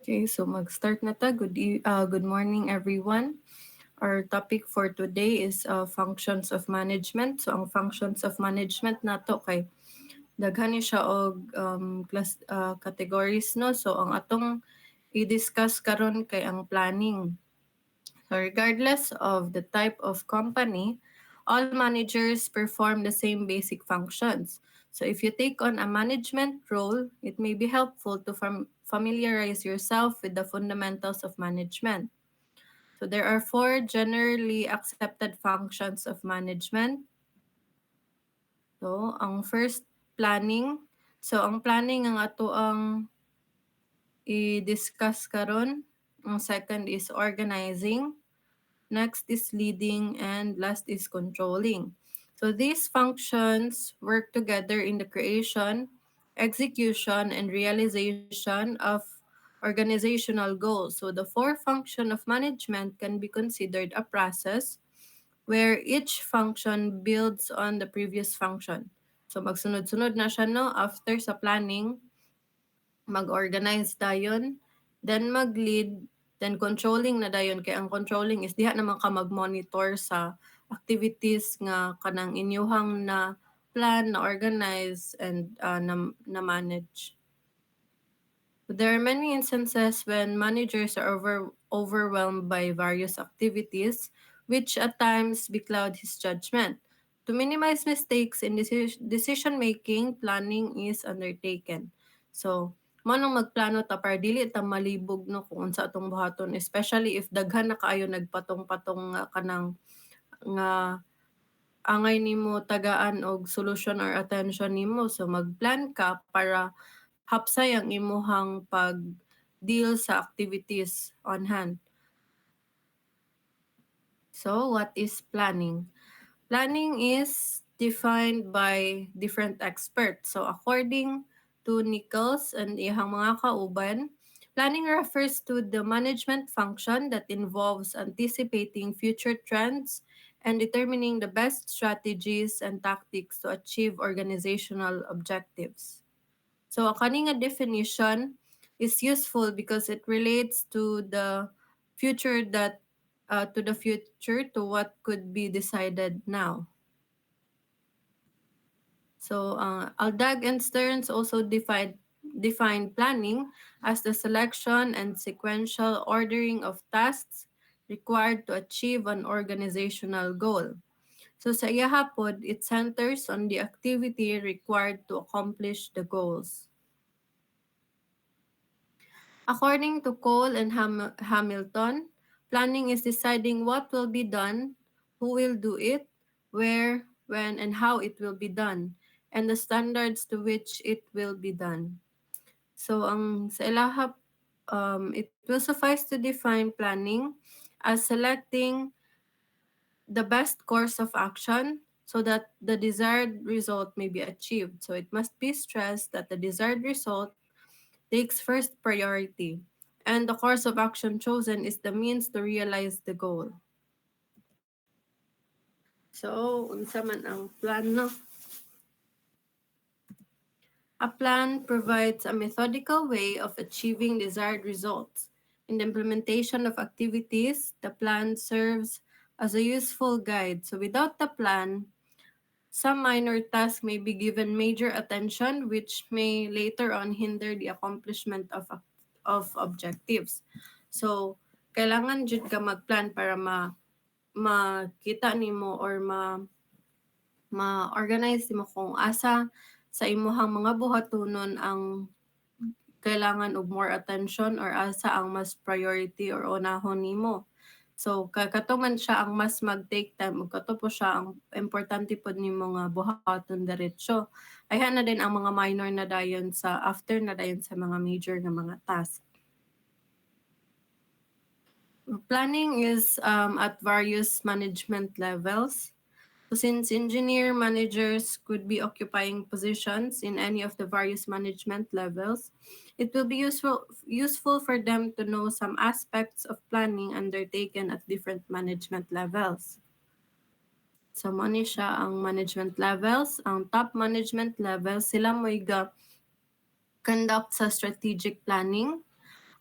Okay, so mag-start na ta. Good morning, everyone. Our topic for today is functions of management. So ang functions of management nato kay daghan ni siya og categories no. So ang atong i-discuss karon kay ang planning. So regardless of the type of company, all managers perform the same basic functions. So if you take on a management role, it may be helpful to familiarize yourself with the fundamentals of management. So there are four generally accepted functions of management. So ang first, planning. So ang planning ang ato ang i-discuss karon. Ang second is organizing. Next is leading, and last is controlling. So these functions work together in the creation, execution, and realization of organizational goals. So the four function of management can be considered a process where each function builds on the previous function. So magsunod-sunod na siya no after sa planning, mag-organize dayon, then mag-lead, then controlling na dayon kay ang controlling is diha naman ka mag-monitor sa activities nga kanang inyuhang na plan, na organize, and na manage. There are many instances when managers are overwhelmed by various activities, which at times becloud his judgment. To minimize mistakes in decision making, planning is undertaken. So, manong magplano ta para dili ta malibog no kung unsa atong buhaton, especially if daghan na kaayo nagpatong-patong nga kanang nga angay nimo tagaan og solution or attention nimo. So magplan ka para hapsay ang imuhang pag-deal sa activities on hand. So what is planning? Planning is defined by different experts. So according to Nichols and ihang mga kauban, planning refers to the management function that involves anticipating future trends and determining the best strategies and tactics to achieve organizational objectives. So a kaninga definition is useful because it relates future that to the future to what could be decided now. So Aldag and Stearns also defined planning as the selection and sequential ordering of tasks required to achieve an organizational goal. So sa iyahapod, it centers on the activity required to accomplish the goals. According to Cole and Hamilton, planning is deciding what will be done, who will do it, where, when, and how it will be done, and the standards to which it will be done. So ang sa ilahap, it will suffice to define planning as selecting the best course of action so that the desired result may be achieved. So it must be stressed that the desired result takes first priority, and the course of action chosen is the means to realize the goal. So, unsa man ang plan, no? A plan provides a methodical way of achieving desired results. In the implementation of activities, the plan serves as a useful guide. So, without the plan, some minor tasks may be given major attention, which may later on hinder the accomplishment of objectives. So, kailangan jud ka magplan para makita nimo or ma-organize nimo kung asa sa imuhang mga buhatonon ang kailangan og more attention or asa ang mas priority or unahon nimo. So kato man siya ang mas mag-take time ug kato po siya ang importante pod nimo nga buhaton diretso. Ayhan na din ang mga minor na dayon sa after na dayon sa mga major nga mga task. Planning is at various management levels. So since engineer managers could be occupying positions in any of the various management levels, it will be useful for them to know some aspects of planning undertaken at different management levels. So mo ni siya ang management levels. Ang top management levels, sila mo conduct sa strategic planning.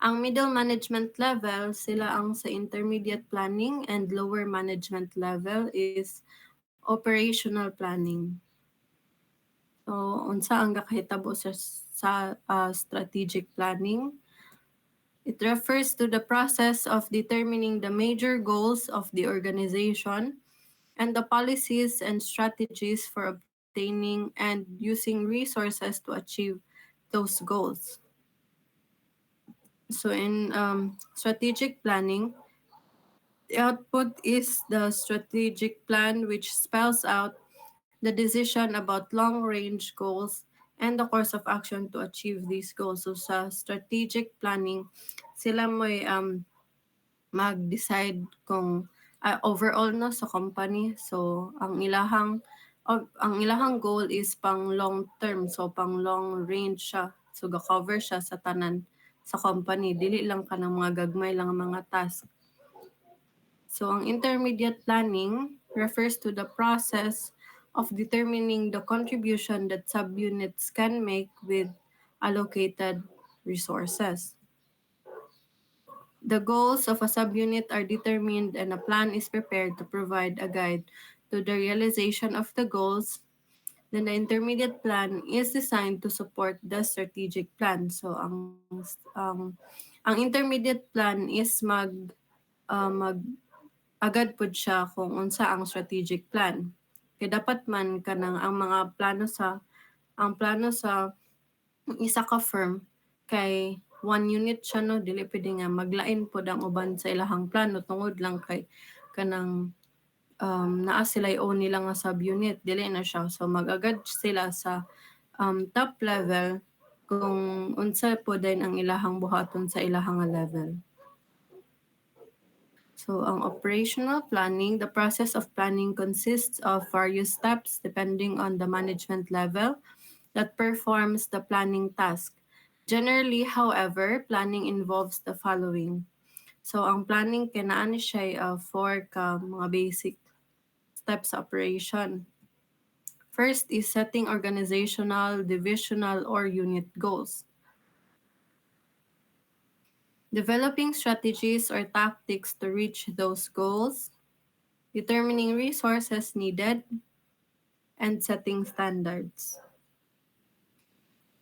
Ang middle management level, sila ang sa intermediate planning, and lower management level is operational planning. So, unsa ang gakahitabo sa strategic planning? It refers to the process of determining the major goals of the organization and the policies and strategies for obtaining and using resources to achieve those goals. So, in strategic planning, the output is the strategic plan, which spells out the decision about long range goals and the course of action to achieve these goals. So, sa strategic planning, sila mo'y mag-decide kung overall no sa company. So, ang ilahang goal is pang long term, so pang long range siya. So, ga-cover siya sa tanan sa company. Dili lang ka ng mga gagmay lang ang mga task. So, ang intermediate planning refers to the process of determining the contribution that subunits can make with allocated resources. The goals of a subunit are determined and a plan is prepared to provide a guide to the realization of the goals. Then the intermediate plan is designed to support the strategic plan. So ang intermediate plan is mag agad pud siya kung unsa ang strategic plan. Kay dapat man kanang ang mga plano sa isa ka firm kay one unit siya no, dili pwede nga maglain pod ang uban sa ilahang plano tungod lang kay kanang naa sila own nila nga subunit, dili na siya. So magagad sila sa top level kung unsa po din ang ilahang buhaton sa ilahang level. So, ang operational planning, the process of planning consists of various steps depending on the management level that performs the planning task. Generally, however, planning involves the following. So, ang planning kinaan siya four ka mga basic steps sa operation. First is setting organizational, divisional, or unit goals. Developing strategies or tactics to reach those goals, determining resources needed, and setting standards.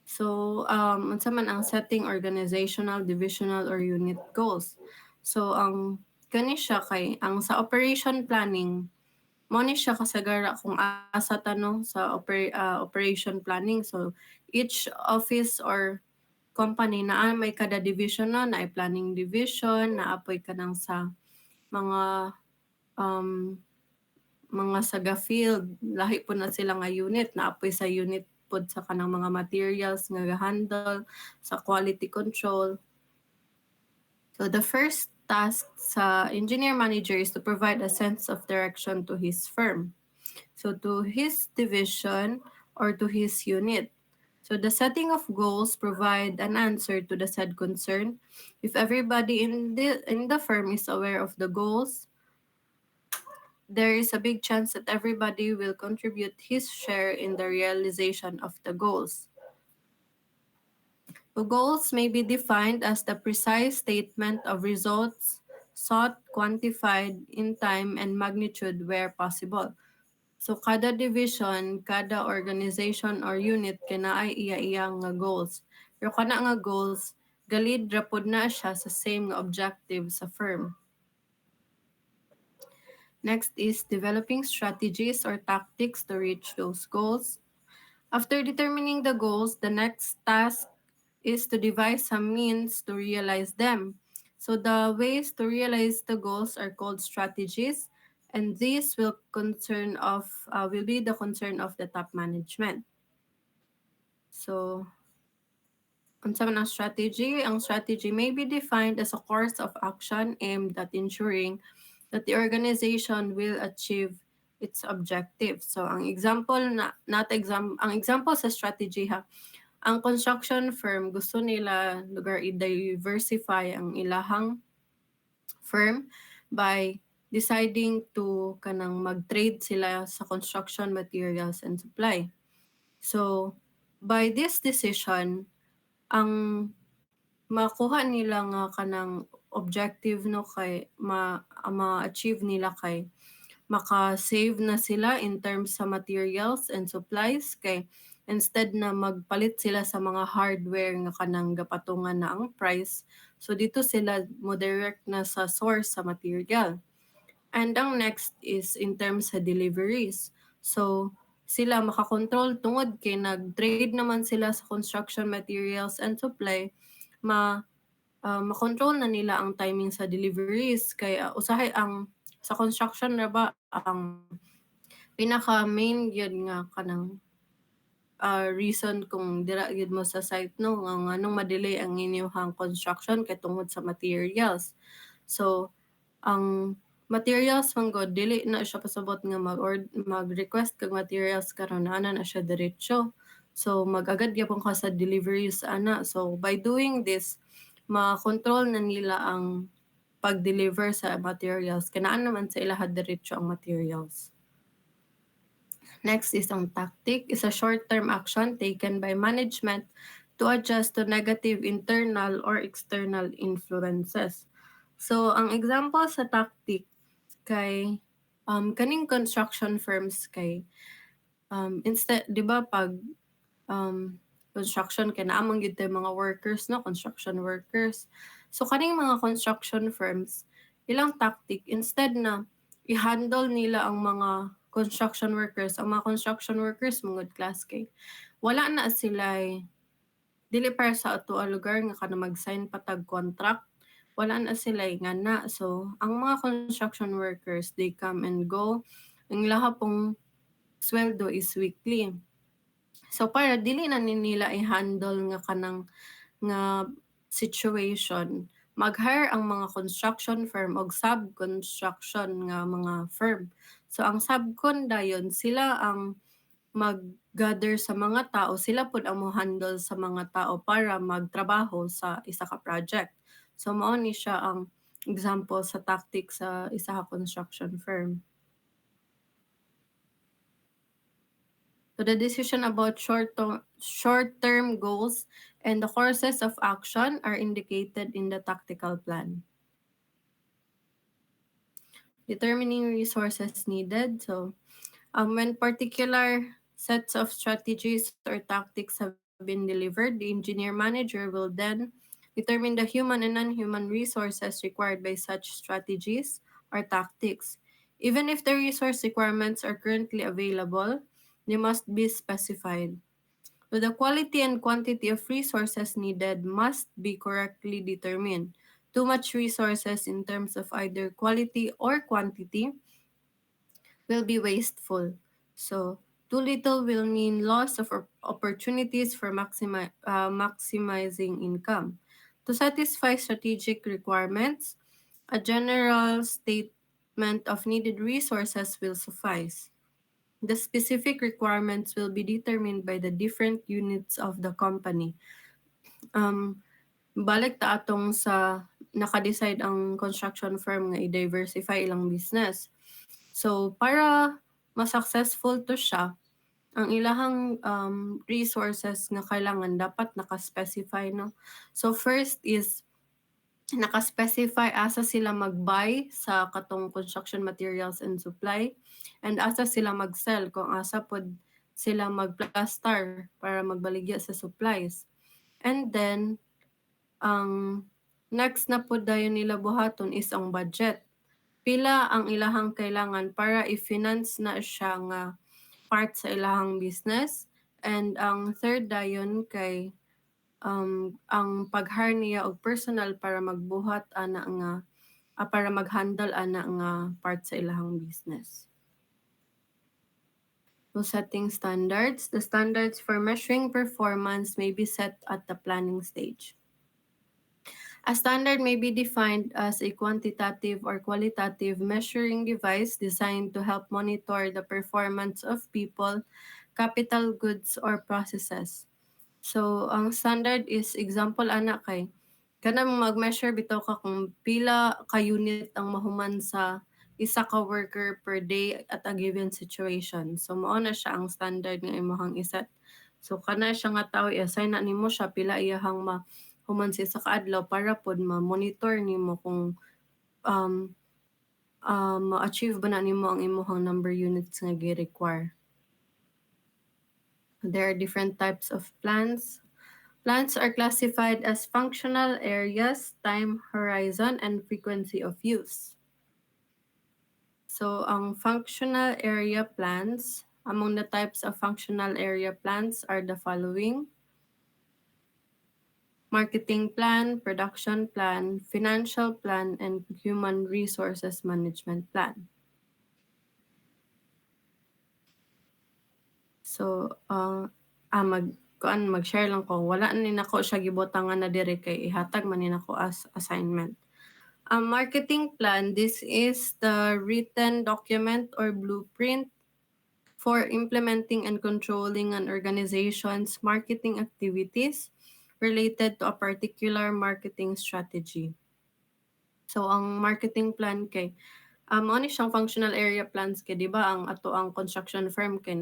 So, unsa man ang setting organizational, divisional, or unit goals. So, kani siya kay, ang sa operation planning, mo ni siya kasagara kung asa tanong sa operation planning. So, each office or company na may kada division no, na planning division, naapoy ka nang sa mga um, mga saga field, lahi po na sila nga unit, naapoy sa unit pod sa kanang mga materials nga handle sa quality control. So the first task sa engineer manager is to provide a sense of direction to his firm. So to his division or to his unit. So the setting of goals provide an answer to the said concern. If everybody in the firm is aware of the goals, there is a big chance that everybody will contribute his share in the realization of the goals. The goals may be defined as the precise statement of results sought, quantified in time and magnitude where possible. So kada division, kada organization or unit kinaay iya-iya nga goals. Pero kana nga goals, galid rapod na siya sa same nga objective sa firm. Next is developing strategies or tactics to reach those goals. After determining the goals, the next task is to devise some means to realize them. So the ways to realize the goals are called strategies, and these will be the concern of the top management. So, unsa man ang strategy? Ang strategy may be defined as a course of action aimed at ensuring that the organization will achieve its objective. So, ang example ang example sa strategy ha, ang construction firm gusto nila lugar i-diversify ang ilahang firm by deciding to kanang mag-trade sila sa construction materials and supply. So, by this decision, ang makuha nila nga kanang objective no kay ma-achieve nila kay maka-save na sila in terms sa materials and supplies kay instead na magpalit sila sa mga hardware nga kanang gapatungan na ang price, so dito sila mo direct na sa source sa material. And ang next is in terms sa deliveries. So sila makakontrol tungod kay nag-trade naman sila sa construction materials and supply, makontrol na nila ang timing sa deliveries kay usahay ang sa construction ra ba ang pinaka main gyud nga kanang reason kung dira gyud mo sa site no nga nganong ma-delay ang inyong construction kay tungod sa materials. So ang materials man god dili na siya pasabot nga mag-request kag materials karon na siya diretso. So mag-agad gyapon ka sa deliveries ana. So by doing this, ma-control na nila ang pag-deliver sa materials. Kanaan naman sa ilaha diretso ang materials. Next is ang tactic is a short-term action taken by management to adjust to negative internal or external influences. So, ang example sa tactic kay kaning construction firms kay instead 'di ba pag construction kay naa man gyud tay mga workers no, construction workers. So kaning mga construction firms, ilang tactic instead na i-handle nila ang mga construction workers mongod class kay wala na sila dili para sa ato a lugar nga kana mag-sign patag contract, wala na sila nga na. So ang mga construction workers they come and go. Ang laha pong sweldo is weekly. So para dili na nila i-handle nga kanang nga situation, mag-hire ang mga construction firm og sub-construction nga mga firm. So ang subcon dayon sila ang mag-gather sa mga tao, sila pud ang mo-handle sa mga tao para magtrabaho sa isa ka project. So mao ni siya ang example sa tactic sa isa ka construction firm. So the decision about short-term goals and the courses of action are indicated in the tactical plan. Determining resources needed. So when particular sets of strategies or tactics have been delivered, the engineer manager will then determine the human and non-human resources required by such strategies or tactics. Even if the resource requirements are currently available, they must be specified. So the quality and quantity of resources needed must be correctly determined. Too much resources in terms of either quality or quantity will be wasteful. So too little will mean loss of opportunities for maximizing income. To satisfy strategic requirements, a general statement of needed resources will suffice. The specific requirements will be determined by the different units of the company. Um, Balik ta atong sa naka-decide ang construction firm nga i-diversify ilang business. So, para ma-successful to siya, ang ilahang resources nga kailangan dapat naka-specify, no? So, first is naka-specify asa sila mag-buy sa katong construction materials and supply and asa sila mag-sell kung asa pod sila mag-plaster para magbaligya sa supplies. And then, ang next na pod dayon nila buhaton is ang budget. Pila ang ilahang kailangan para i-finance na siya nga part sa ilahang business. And ang third dayon kay ang pag-hire niya og personal para magbuhat ana nga para mag-handle ana nga part sa ilahang business. So setting standards. The standards for measuring performance may be set at the planning stage. A standard may be defined as a quantitative or qualitative measuring device designed to help monitor the performance of people, capital goods, or processes. So, ang standard is example ana kay kanang mag-measure bitaw ka kung pila ka unit ang mahuman sa isa ka worker per day at a given situation. So, mao na siya ang standard nga imong iset. So, kana siya nga tao i-assign na nimo siya pila iyahang human sa isa ka adlaw para pod ma-monitor nimo kung um, ma-achieve ba na nimo ang imong number units nga gi-require. There are different types of plants. Plants are classified as functional areas, time horizon, and frequency of use. So, ang functional area plants, among the types of functional area plants are the following: marketing plan, production plan, financial plan, and human resources management plan. So, mag-share lang ko. Wala ni nako siya gibutangan na dire kay ihatag man ni nako as assignment. A marketing plan, this is the written document or blueprint for implementing and controlling an organization's marketing activities related to a particular marketing strategy. So, ang marketing plan kay ano siyang functional area plans kay 'di ba ang ato ang construction firm kay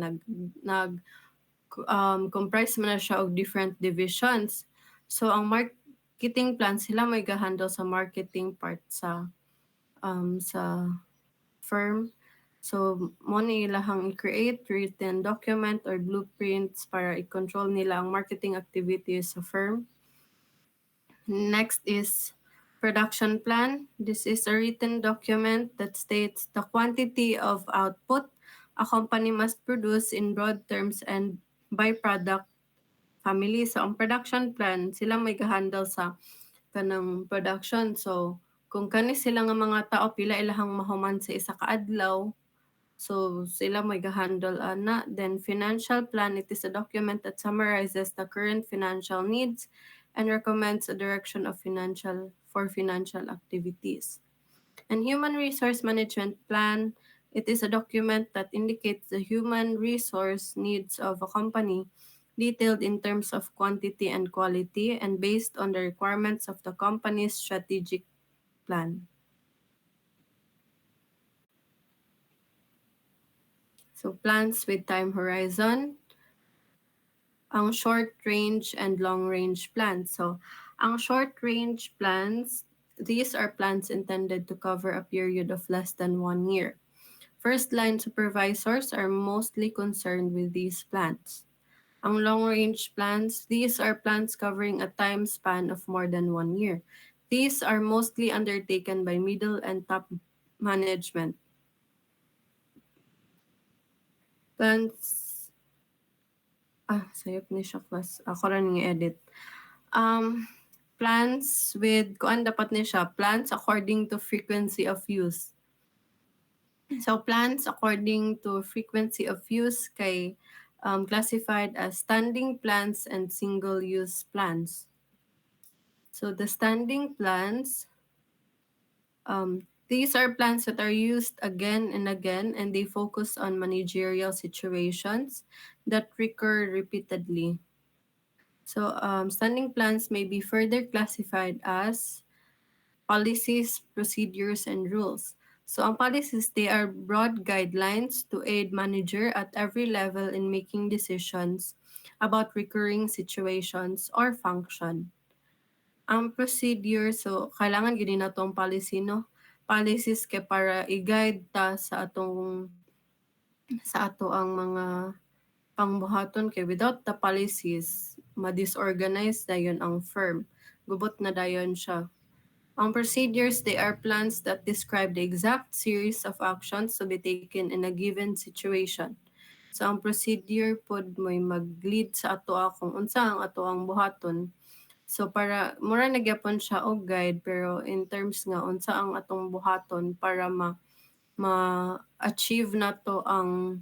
comprise man na siya og different divisions. So ang marketing plan sila may ga-handle sa marketing part sa firm. So mo ni ilahang i-create written document or blueprints para i-control nila ang marketing activities sa firm. Next is production plan. This is a written document that states the quantity of output a company must produce in broad terms and by product family. So, ang production plan, sila may handle sa kanang production. So, kung kani sila nga mga tao, pila ilahang mahuman sa isa ka adlaw, so sila may handle ana. Then, financial plan, it is a document that summarizes the current financial needs and recommends a direction of financial activities. And human resource management plan, it is a document that indicates the human resource needs of a company, detailed in terms of quantity and quality and based on the requirements of the company's strategic plan. So plans with time horizon, ang short range and long range plans. So ang short range plans, these are plans intended to cover a period of less than 1 year. First line supervisors are mostly concerned with these plans. Ang long-range plans, these are plans covering a time span of more than 1 year. These are mostly undertaken by middle and top management. Plans, sayop ni siya class. Ako rin yung edit. Plans with, kuan dapat ni siya, plans according to frequency of use. So plans according to frequency of use kay classified as standing plans and single-use plans. So the standing plans, these are plans that are used again and again, and they focus on managerial situations that recur repeatedly. So standing plans may be further classified as policies, procedures, and rules. So ang policies, they are broad guidelines to aid manager at every level in making decisions about recurring situations or function. Ang procedure, so kailangan gini na tong policy, no? Policies kay para i-guide ta sa ato ang mga pangbuhaton kay without the policies, ma-disorganize dayon ang firm. Gubot na dayon siya. Ang procedures, they are plans that describe the exact series of actions to be taken in a given situation. So ang procedure pod mo'y mag-lead sa atoa kung unsa ang atoang buhaton. So para mura nagyapon siya og guide pero in terms nga unsa ang atong buhaton para ma-achieve nato ang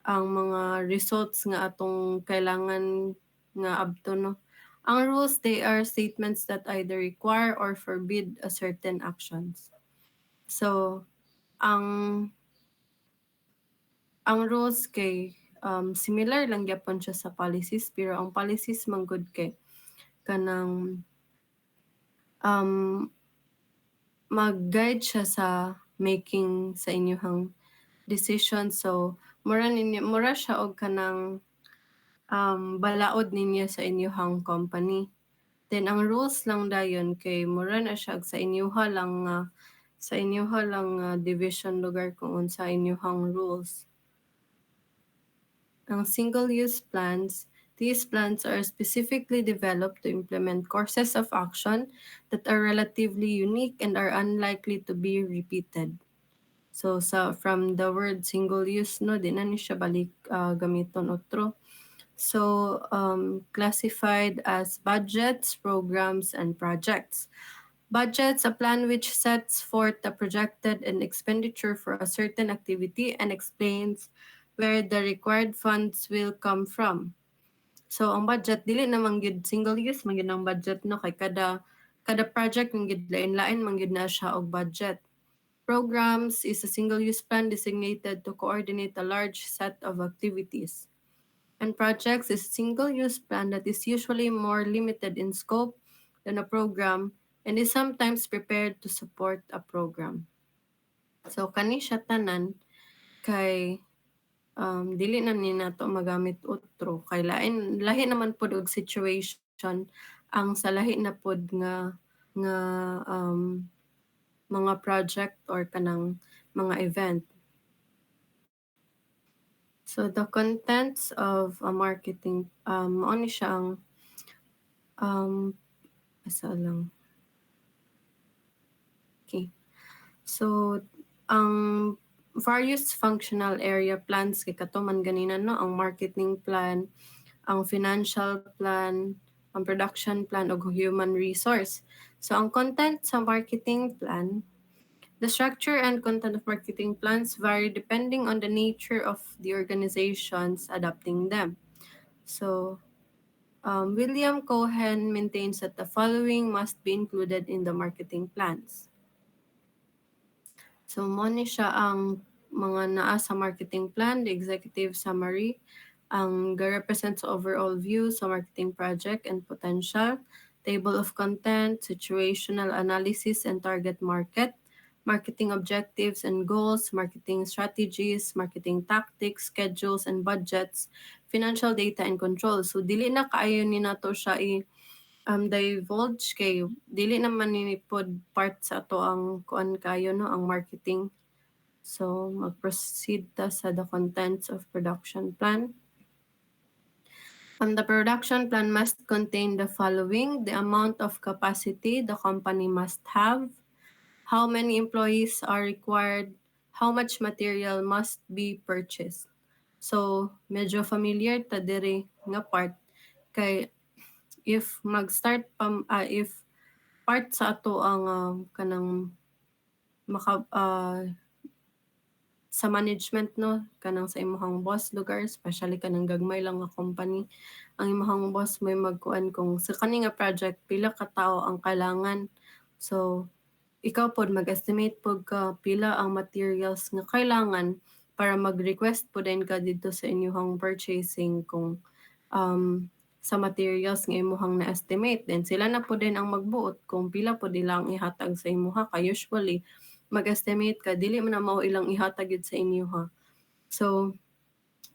mga results nga atong kailangan nga abto, no. Ang rules, they are statements that either require or forbid a certain actions. So ang ang rules kay similar lang gyapon siya sa policies pero ang policies manggod kay kanang um, mag-guide siya sa making sa inyong decision. So, mura siya og kanang balaod ninyo sa inyong company. Then ang rules lang dayon kay mura na siya sa inyuha lang nga division lugar kung unsa inyuhang rules. Ang single-use plans, these plans are specifically developed to implement courses of action that are relatively unique and are unlikely to be repeated. So from the word single use no di na ni siya balik gamiton otro. So classified as budgets, programs and projects. Budgets, a plan which sets forth the projected and expenditure for a certain activity and explains where the required funds will come from. So ang budget dili na gyud single use man gyud ang budget no kay kada project man gyud lain-lain man gyud na siya og budget. Programs is a single use plan designated to coordinate a large set of activities. And projects is a single use plan that is usually more limited in scope than a program and is sometimes prepared to support a program. So kani siya tanan kay dili na ni nato magamit utro kay lahi naman pud og situation ang sa lahi na pud nga mga project or kanang mga event. So the contents of a marketing mao ni siya ang asa lang. Okay. So ang various functional area plans kay kato man ganina no ang marketing plan, ang financial plan, ang production plan ug human resource. So ang content sa marketing plan, the structure and content of marketing plans vary depending on the nature of the organizations adopting them. So William Cohen maintains that the following must be included in the marketing plans. So, mo ni siya ang mga naa sa marketing plan, the executive summary, ang represents overall view sa marketing project and potential, table of content, situational analysis and target market, marketing objectives and goals, marketing strategies, marketing tactics, schedules and budgets, financial data and control. So, dili na kaayo ni nato siya divulge kay dili naman ni pod part sa ato ang kuan kayo no ang marketing. So mag-proceed ta sa the contents of production plan. The production plan must contain the following: the amount of capacity the company must have, how many employees are required, how much material must be purchased. So medyo familiar ta diri nga part kay if mag-start if part sa ato ang kanang maka sa management no kanang sa imong boss lugar especially kanang gagmay lang nga company ang imong boss may magkuan kung sa kani nga project pila ka tawo ang kailangan. So ikaw pod mag-estimate pod ka pila ang materials nga kailangan para mag-request po din ka dito sa inyong purchasing kung sa materials nga imuhang na-estimate. Then sila na po din ang magbuot kung pila po ilang ihatag sa imuha. Kay usually, mag-estimate ka, dili man na mao ilang ihatag yun sa inyuha. So,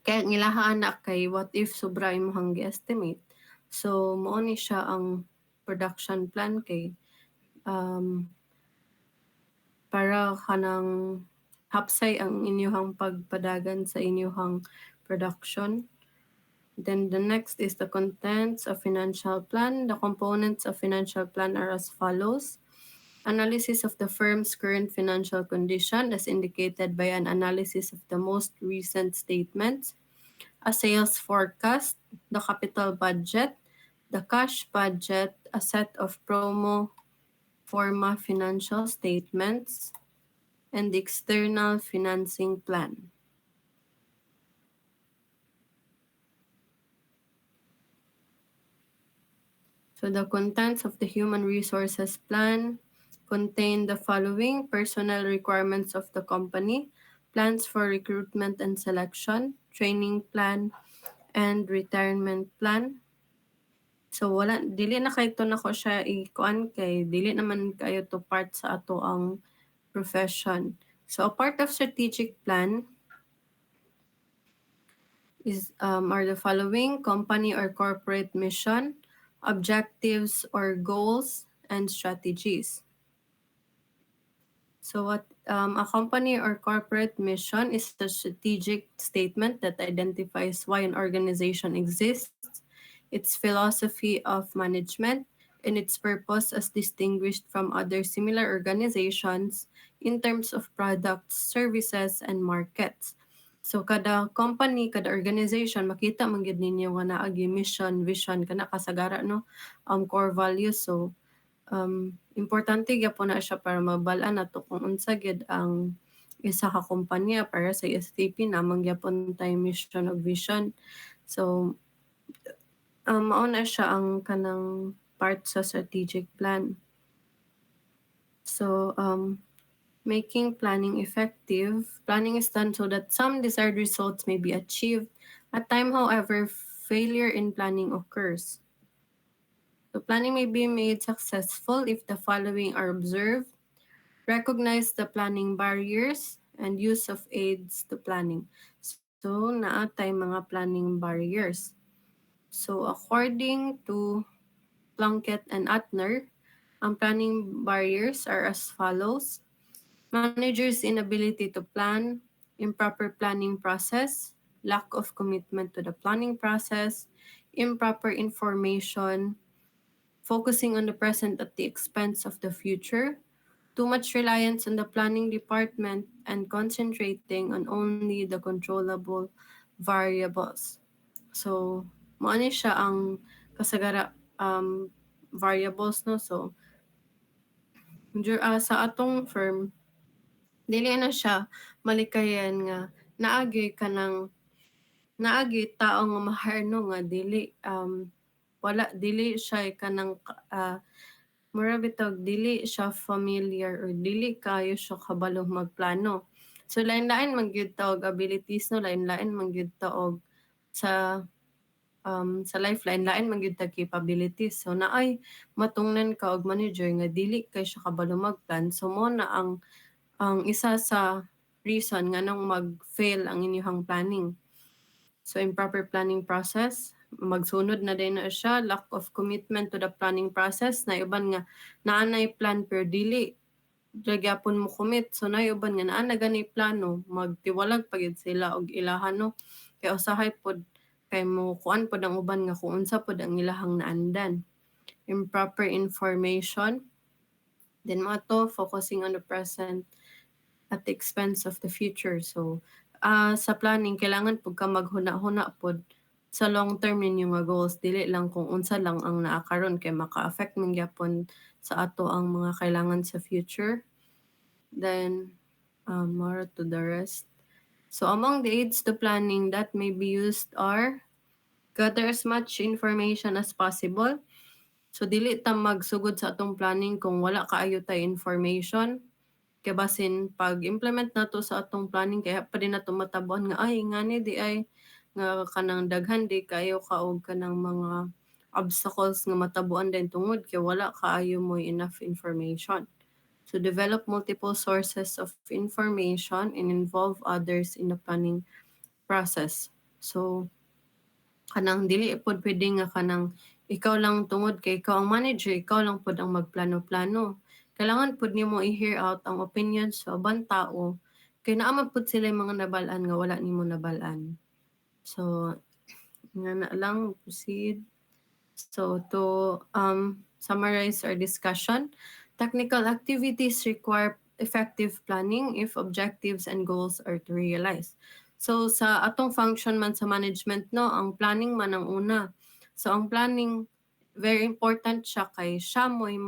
kaya ngilahaan na kay what if sobra imuhang gi-estimate. So, mao ni siya ang production plan kay para kanang hapsay ang inyuhang pagpadagan sa inyuhang production. Then the next is the contents of financial plan. The components of financial plan are as follows. Analysis of the firm's current financial condition as indicated by an analysis of the most recent statements. A sales forecast, the capital budget, the cash budget, a set of promo forma financial statements, and the external financing plan. So the contents of the human resources plan contain the following: personnel requirements of the company, plans for recruitment and selection, training plan, and retirement plan. So wala dili na kay to nako siya ikuan kay dili naman kayo to part sa ato ang profession. So a part of strategic plan is are the following: company or corporate mission, objectives or goals, and strategies. So, a company or corporate mission is a strategic statement that identifies why an organization exists, its philosophy of management, and its purpose as distinguished from other similar organizations in terms of products, services, and markets. So kada company, kada organization makita man gyud ninyo nga naagi mission, vision kana kasagara no, core values. So importante gyapon na siya para mabalaan nato kung unsa gyud ang isa ka kumpanya para sa STP namang gyapon tay mission ug vision. So mao na siya ang kanang part sa strategic plan. So making planning effective. Planning is done so that some desired results may be achieved. At time, however, failure in planning occurs. So planning may be made successful if the following are observed: recognize the planning barriers and use of aids to planning. So, naatay mga planning barriers. So, according to Plunkett and Atner, ang planning barriers are as follows: managers' inability to plan, improper planning process, lack of commitment to the planning process, improper information, focusing on the present at the expense of the future, too much reliance on the planning department, and concentrating on only the controllable variables. So, maani siya ang kasagara variables no. So, sa atong firm, dili na siya malikayan nga naagi ka ng naagi tao nga maharno nga wala dili siya kanang mura bitog dili siya familiar or dili kayo siya kabalo magplano. So lain-lain man gyud ta og abilities no, lain-lain man gyud ta og sa sa life lain-lain man gyud ta capabilities. So naay matungnan ka og manager nga dili kay siya kabalo magplan. So mo na ang isa sa reason nga nang mag-fail ang inyong planning. So improper planning process, magsunod na din na siya, lack of commitment to the planning process, na iban nga naanay plan pero dili gyapon mo commit. So na uban nga naa na gani plano, magtiwalag pagid sila og ilahan no. Kay usahay pod kay mo kuan pod ang uban nga kung unsa pod ang ilahang naandan. Improper information, then mo to focusing on the present at the expense of the future. So, sa planning, kailangan pag ka maghuna-huna pod sa long term ninyo nga goals, dili lang kung unsa lang ang naakaron kay maka-affect man gyapon sa ato ang mga kailangan sa future. Then, more to the rest. So, among the aids to planning that may be used are gather as much information as possible. So, dili ta magsugod sa atong planning kung wala kaayo tay information. Kay basin pag-implement nato sa atong planning kaya pa din nato matabuan nga ay ngani di ay nga kanang daghan di kayo kaog kanang mga obstacles nga matabuan din tungod kay wala kaayo mo enough information. So develop multiple sources of information and involve others in the planning process. So kanang dili pod pwede nga kanang ikaw lang tungod kay ikaw ang manager, ikaw lang pod ang magplano-plano. Kailangan pod nimo i-hear out ang opinions sa ubang tao kay naa man pod sila yung mga nabal-an nga wala nimo nabal-an. So nga na lang proceed. So to summarize our discussion, technical activities require effective planning if objectives and goals are to realize. So sa atong function man sa management no, ang planning man ang una. So ang planning very important siya kay siya mo'y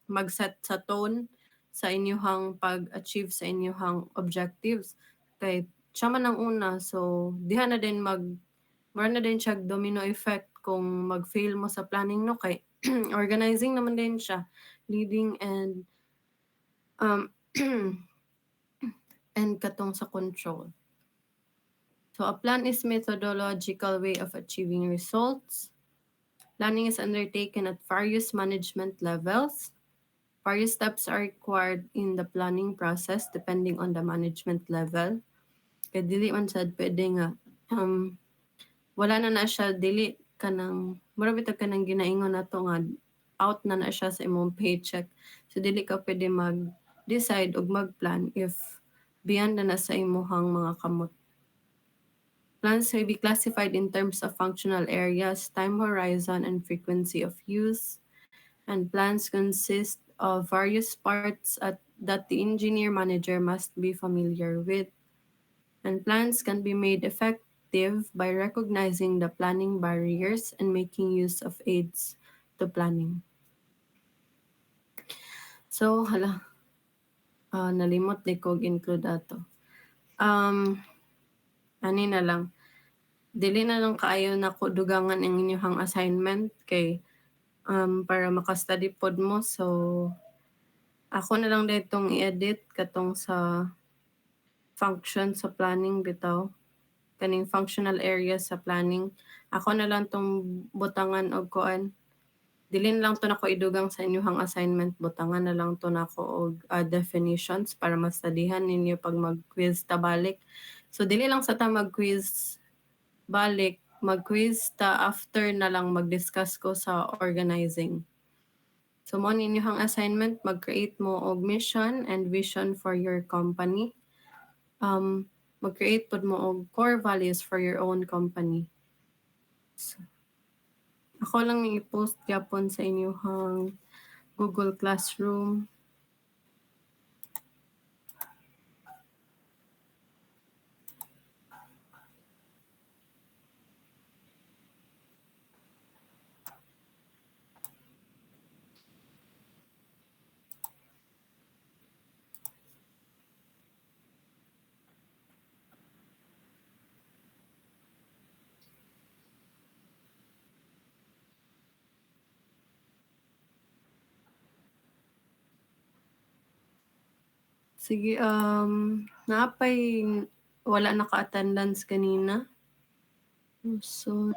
mag-set sa tone sa inyong pag-achieve sa inyong objectives. Kay siya man ang una. So diha na din meron na din siya domino effect kung mag-fail mo sa planning no kay organizing naman din siya, leading and um and katong sa control. So a plan is methodological way of achieving results. Planning is undertaken at various management levels. Various steps are required in the planning process depending on the management level. Kaya dili man sad pwede nga wala na siya dili kanang mura bitaw kanang ginaingon nato nga out na siya sa imong paycheck. So dili ka puwede mag-decide og mag-plan if beyond na sa imong mga kamot. Plans may be classified in terms of functional areas, time horizon, and frequency of use. And plans consist of various parts that the engineer manager must be familiar with. And plans can be made effective by recognizing the planning barriers and making use of aids to planning. So, hala, nalimot di ko include ato. Ani na lang. Dili na lang kaayo na ko dugangan ang inyong assignment kay para maka-study pod mo. So, ako na lang ditong i-edit katong sa function sa planning bitaw. Kaning functional areas sa planning. Ako na lang tong butangan og kuan. Dili na lang to nako idugang sa inyong assignment. Butangan na lang to nako og definitions para mastudihan ninyo pag mag-quiz ta balik. So, dili lang sa ta mag-quiz balik, mag-quiz ta after na lang mag-discuss ko sa organizing. So mo ninyong assignment, mag-create mo og mission and vision for your company. Mag-create pod mo og core values for your own company. So, ako lang ni i-post gyapon sa inyong Google Classroom. Sige, naapay wala naka-attendance kanina. So,